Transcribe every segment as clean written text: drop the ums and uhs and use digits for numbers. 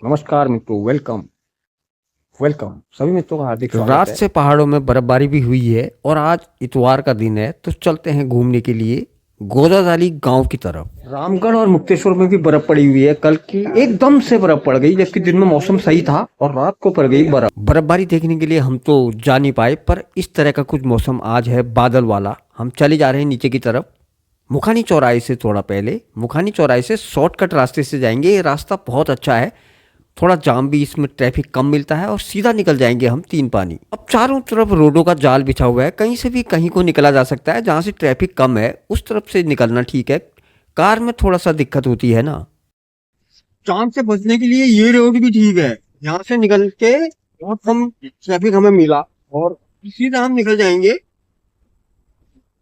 नमस्कार मित्रों, welcome welcome सभी मित्रों का हार्दिक स्वागत रात है। से पहाड़ों में बर्फबारी भी हुई है और आज इतवार का दिन है तो चलते हैं घूमने के लिए गोदावरी गांव की तरफ। रामगढ़ और मुक्तेश्वर में भी बर्फ पड़ी हुई है। कल की एकदम से बर्फ पड़ गई, जबकि दिन में मौसम सही था और रात को पड़ गई बर्फ। बर्फबारी देखने के लिए हम तो जा नहीं पाए, पर इस तरह का कुछ मौसम आज है, बादल वाला। हम चले जा रहे हैं नीचे की तरफ। मुखानी चौराहे से थोड़ा पहले, मुखानी चौराहे से शॉर्टकट रास्ते से जाएंगे। ये रास्ता बहुत अच्छा है, थोड़ा जाम भी इसमें, ट्रैफिक कम मिलता है और सीधा निकल जाएंगे हम तीन पानी। अब चारों तरफ रोडों का जाल बिछा हुआ है, कहीं से भी कहीं को निकला जा सकता है। जहाँ से ट्रैफिक कम है उस तरफ से निकलना ठीक है। कार में थोड़ा सा दिक्कत होती है ना। चांद से बचने के लिए ये रोड भी ठीक है। यहाँ से निकल के बहुत कम ट्रैफिक हमें मिला और सीधा हम निकल जाएंगे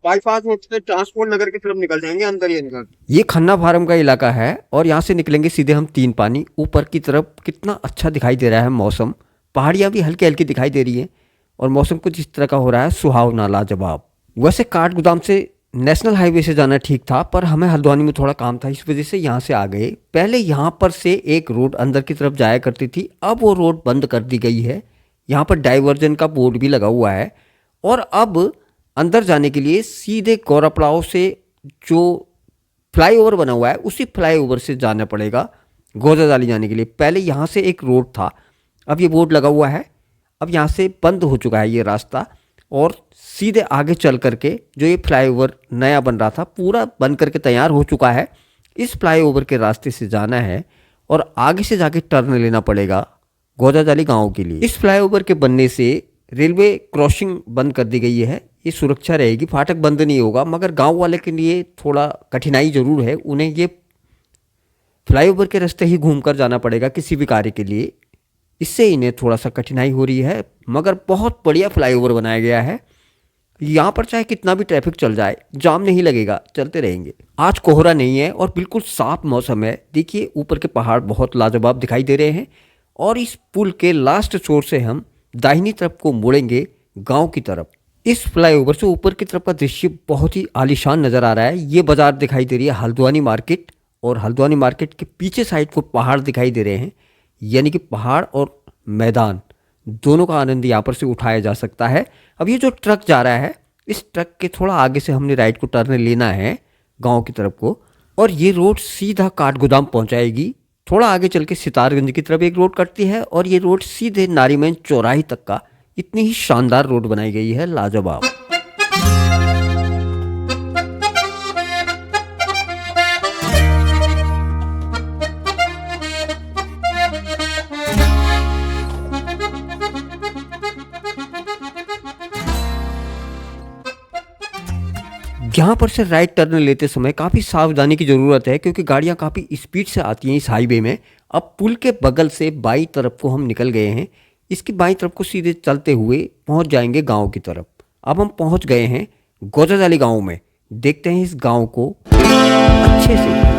बाईपास में से ट्रांसपोर्ट नगर की तरफ निकल जाएंगे, अंदर ही अंदर। ये खन्ना फार्म का इलाका है और यहाँ से निकलेंगे सीधे हम तीन पानी। ऊपर की तरफ कितना अच्छा दिखाई दे रहा है मौसम, पहाड़ियाँ भी हल्की हल्की दिखाई दे रही हैं और मौसम कुछ इस तरह का हो रहा है, सुहावना, लाजवाब। वैसे काठगोदाम से नेशनल हाईवे से जाना ठीक था, पर हमें हल्द्वानी में थोड़ा काम था, इस वजह से यहाँ से आ गए। पहले यहाँ पर से एक रोड अंदर की तरफ जाया करती थी, अब वो रोड बंद कर दी गई है। यहाँ पर डाइवर्जन का बोर्ड भी लगा हुआ है और अब अंदर जाने के लिए सीधे गौरापड़ाव से जो फ्लाईओवर बना हुआ है उसी फ्लाईओवर से जाना पड़ेगा गोदावरी जाने के लिए। पहले यहाँ से एक रोड था, अब ये बोर्ड लगा हुआ है, अब यहाँ से बंद हो चुका है ये रास्ता और सीधे आगे चल करके जो ये फ्लाईओवर नया बन रहा था पूरा बन करके तैयार हो चुका है। इस फ्लाईओवर के रास्ते से जाना है और आगे से जाके टर्न लेना पड़ेगा गोदावरी गांव के लिए। इस फ्लाईओवर के बनने से रेलवे क्रॉसिंग बंद कर दी गई है, ये सुरक्षा रहेगी, फाटक बंद नहीं होगा। मगर गांव वाले के लिए थोड़ा कठिनाई जरूर है, उन्हें ये फ्लाईओवर के रास्ते ही घूमकर जाना पड़ेगा किसी भी कार्य के लिए, इससे इन्हें थोड़ा सा कठिनाई हो रही है। मगर बहुत बढ़िया फ्लाईओवर बनाया गया है, यहाँ पर चाहे कितना भी ट्रैफिक चल जाए जाम नहीं लगेगा, चलते रहेंगे। आज कोहरा नहीं है और बिल्कुल साफ मौसम है। देखिए ऊपर के पहाड़ बहुत लाजवाब दिखाई दे रहे हैं और इस पुल के लास्ट छोर से हम दाहिनी तरफ को मुड़ेंगे गांव की तरफ। इस फ्लाईओवर से ऊपर की तरफ का दृश्य बहुत ही आलीशान नज़र आ रहा है। ये बाजार दिखाई दे रही है हल्द्वानी मार्केट, और हल्द्वानी मार्केट के पीछे साइड को पहाड़ दिखाई दे रहे हैं, यानी कि पहाड़ और मैदान दोनों का आनंद यहाँ पर से उठाया जा सकता है। अब ये जो ट्रक जा रहा है, इस ट्रक के थोड़ा आगे से हमने राइट को टर्न लेना है गांव की तरफ को, और ये रोड सीधा काठगोदाम पहुंचाएगी। थोड़ा आगे चल के सितारगंज की तरफ एक रोड कटती है और ये रोड सीधे नारीमन चौराहे तक का, इतनी ही शानदार रोड बनाई गई है, लाजवाब। यहाँ पर से राइट टर्न लेते समय काफ़ी सावधानी की ज़रूरत है, क्योंकि गाड़ियाँ काफ़ी स्पीड से आती हैं इस हाईवे में। अब पुल के बगल से बाई तरफ को हम निकल गए हैं, इसकी बाई तरफ को सीधे चलते हुए पहुँच जाएंगे गांव की तरफ। अब हम पहुँच गए हैं गोदावरी गांव में, देखते हैं इस गांव को अच्छे से।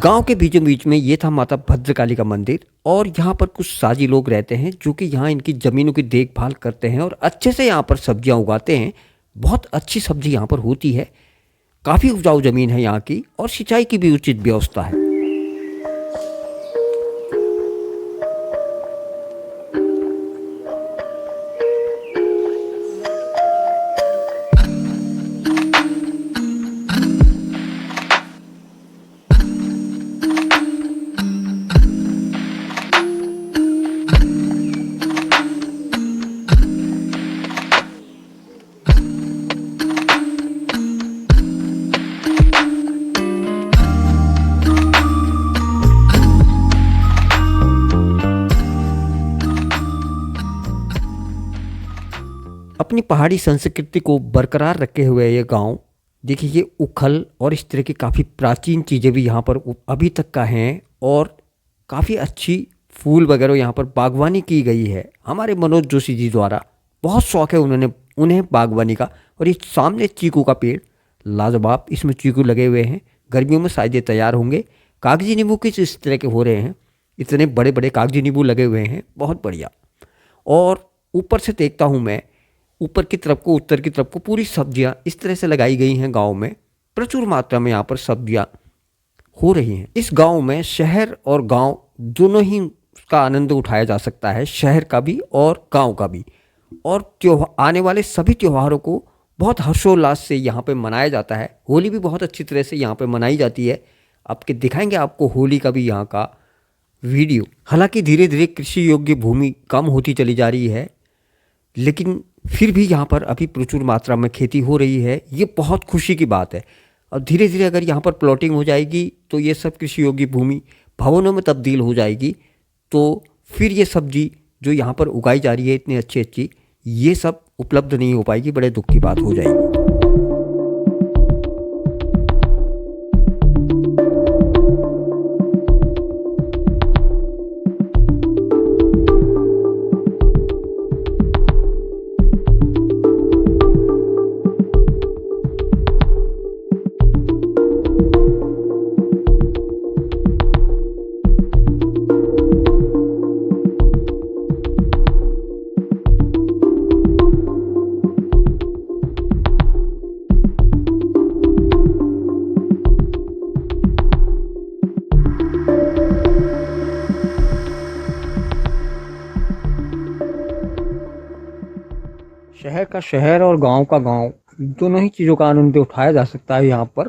गांव के बीचों बीच में ये था माता भद्रकाली का मंदिर, और यहाँ पर कुछ साजी लोग रहते हैं जो कि यहाँ इनकी ज़मीनों की देखभाल करते हैं और अच्छे से यहाँ पर सब्जियाँ उगाते हैं। बहुत अच्छी सब्जी यहाँ पर होती है, काफ़ी उपजाऊ ज़मीन है यहाँ की और सिंचाई की भी उचित व्यवस्था है। अपनी पहाड़ी संस्कृति को बरकरार रखे हुए ये गांव, देखिए ये उखल और इस तरह की काफ़ी प्राचीन चीज़ें भी यहाँ पर अभी तक का हैं और काफ़ी अच्छी फूल वगैरह यहाँ पर बागवानी की गई है हमारे मनोज जोशी जी द्वारा। बहुत शौक है उन्हें बागवानी का। और ये सामने चीकू का पेड़ लाजवाब, इसमें चीकू लगे हुए हैं, गर्मियों में शायद ये तैयार होंगे। कागजी नींबू किस इस तरह के हो रहे हैं, इतने बड़े बड़े कागजी नींबू लगे हुए हैं, बहुत बढ़िया। और ऊपर से देखता हूँ मैं, ऊपर की तरफ को, उत्तर की तरफ को पूरी सब्जियाँ इस तरह से लगाई गई हैं। गाँव में प्रचुर मात्रा में यहाँ पर सब्जियाँ हो रही हैं। इस गाँव में शहर और गाँव दोनों ही का आनंद उठाया जा सकता है, शहर का भी और गाँव का भी। और आने वाले सभी त्योहारों को बहुत हर्षोल्लास से यहाँ पे मनाया जाता है। होली भी बहुत अच्छी तरह से यहाँ पे मनाई जाती है। आपके दिखाएंगे आपको होली का भी यहाँ का वीडियो। हालांकि धीरे धीरे कृषि योग्य भूमि कम होती चली जा रही है, लेकिन फिर भी यहाँ पर अभी प्रचुर मात्रा में खेती हो रही है। ये बहुत खुशी की बात है। और धीरे धीरे अगर यहाँ पर प्लॉटिंग हो जाएगी तो ये सब कृषि योग्य भूमि भवनों में तब्दील हो जाएगी, तो फिर ये सब्जी जो यहाँ पर उगाई जा रही है इतनी अच्छी अच्छी, ये सब उपलब्ध नहीं हो पाएगी, बड़े दुख की बात हो जाएगी। शहर का शहर और गांव का गांव, दोनों ही चीज़ों का आनंद उठाया जा सकता है। यहाँ पर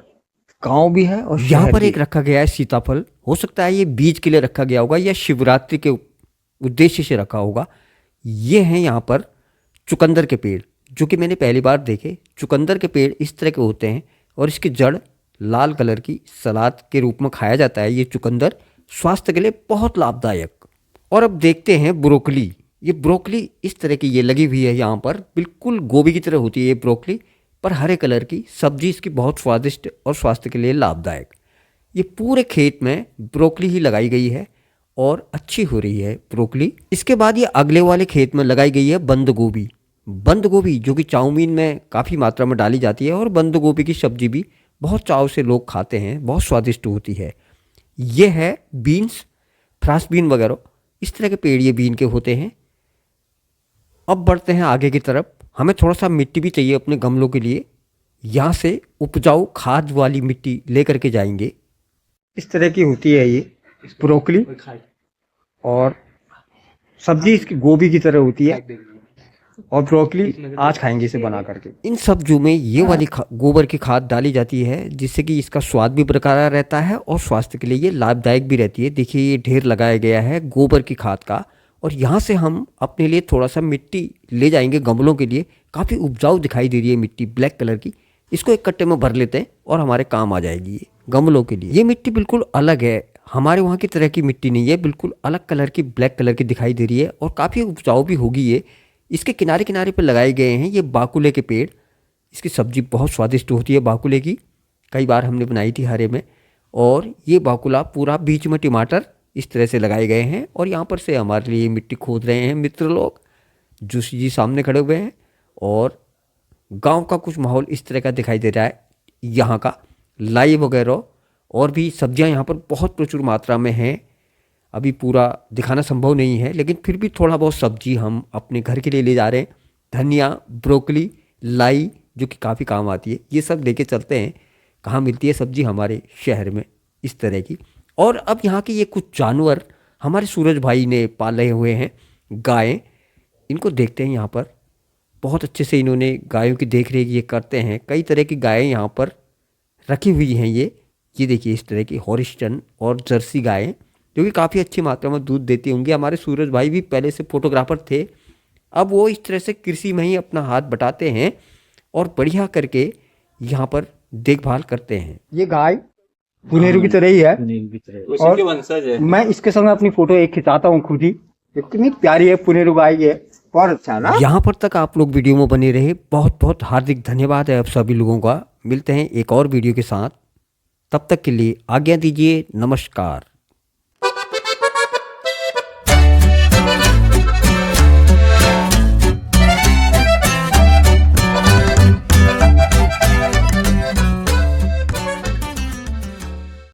गांव भी है और यहाँ पर एक रखा गया है सीताफल। हो सकता है ये बीज के लिए रखा गया होगा या शिवरात्रि के उद्देश्य से रखा होगा। ये हैं यहाँ पर चुकंदर के पेड़, जो कि मैंने पहली बार देखे। चुकंदर के पेड़ इस तरह के होते हैं और इसकी जड़ लाल कलर की, सलाद के रूप में खाया जाता है। ये चुकंदर स्वास्थ्य के लिए बहुत लाभदायक। और अब देखते हैं ब्रोकली। ये ब्रोकली इस तरह की ये लगी हुई है यहाँ पर, बिल्कुल गोभी की तरह होती है ये ब्रोकली, पर हरे कलर की सब्जी। इसकी बहुत स्वादिष्ट और स्वास्थ्य के लिए लाभदायक। ये पूरे खेत में ब्रोकली ही लगाई गई है और अच्छी हो रही है ब्रोकली। इसके बाद ये अगले वाले खेत में लगाई गई है बंद गोभी। बंद गोभी जो कि चाउमीन में काफ़ी मात्रा में डाली जाती है और बंद गोभी की सब्जी भी बहुत चाव से लोग खाते हैं, बहुत स्वादिष्ट होती है। ये है बीन्स, फ्रांस बीन वगैरह, इस तरह के पेड़ ये बीन के होते हैं। अब बढ़ते हैं आगे की तरफ। हमें थोड़ा सा मिट्टी भी चाहिए अपने गमलों के लिए। यहाँ से उपजाऊ खाद वाली मिट्टी लेकर के जाएंगे। इस तरह की होती है ये ब्रोकली, और सब्जी इसकी गोभी की तरह होती है। और ब्रोकली आज खाएंगे इसे बना करके। इन सब्जियों में ये वाली गोबर की खाद डाली जाती है, जिससे कि इसका स्वाद भी बरकरार रहता है और स्वास्थ्य के लिए ये लाभदायक भी रहती है। देखिए ये ढेर लगाया गया है गोबर की खाद का। और यहाँ से हम अपने लिए थोड़ा सा मिट्टी ले जाएंगे गमलों के लिए। काफ़ी उपजाऊ दिखाई दे रही है मिट्टी, ब्लैक कलर की। इसको एक कट्टे में भर लेते हैं और हमारे काम आ जाएगी ये गमलों के लिए। ये मिट्टी बिल्कुल अलग है, हमारे वहाँ की तरह की मिट्टी नहीं है, बिल्कुल अलग कलर की, ब्लैक कलर की दिखाई दे रही है और काफ़ी उपजाऊ भी होगी ये। इसके किनारे किनारे पर लगाए गए हैं ये बाकुले के पेड़। इसकी सब्जी बहुत स्वादिष्ट होती है बाकुले की, कई बार हमने बनाई थी हरे में। और ये बाकुला पूरा बीच में टमाटर इस तरह से लगाए गए हैं। और यहाँ पर से हमारे लिए मिट्टी खोद रहे हैं मित्र लोग, जोशी जी सामने खड़े हुए हैं। और गांव का कुछ माहौल इस तरह का दिखाई दे रहा है। यहाँ का लाई वगैरह और भी सब्जियाँ यहाँ पर बहुत प्रचुर मात्रा में हैं। अभी पूरा दिखाना संभव नहीं है, लेकिन फिर भी थोड़ा बहुत सब्जी हम अपने घर के लिए ले जा रहे हैं। धनिया, ब्रोकली, लाई, जो कि काफ़ी काम आती है, ये सब लेके चलते हैं। कहाँ मिलती है सब्जी? हमारे शहर में इस तरह की। और अब यहाँ के ये कुछ जानवर हमारे सूरज भाई ने पाले हुए हैं, गायें। इनको देखते हैं यहाँ पर, बहुत अच्छे से इन्होंने गायों की देख रेख ये करते हैं। कई तरह की गायें यहाँ पर रखी हुई हैं। ये देखिए इस तरह की हॉरिस्टन और जर्सी गायें, जो कि काफ़ी अच्छी मात्रा में दूध देती होंगी। हमारे सूरज भाई भी पहले से फोटोग्राफर थे, अब वो इस तरह से कृषि में ही अपना हाथ बटाते हैं और बढ़िया करके यहाँ पर देखभाल करते हैं। ये गाय पुनेरू की तरह ही है और मैं इसके संग अपनी फोटो एक खिंचाता हूँ खुद ही। कितनी प्यारी है पुनेरू गाय है। बहुत अच्छा ना। यहाँ पर तक आप लोग वीडियो में बने रहे, बहुत बहुत हार्दिक धन्यवाद है आप सभी लोगों का। मिलते हैं एक और वीडियो के साथ, तब तक के लिए आज्ञा दीजिए, नमस्कार।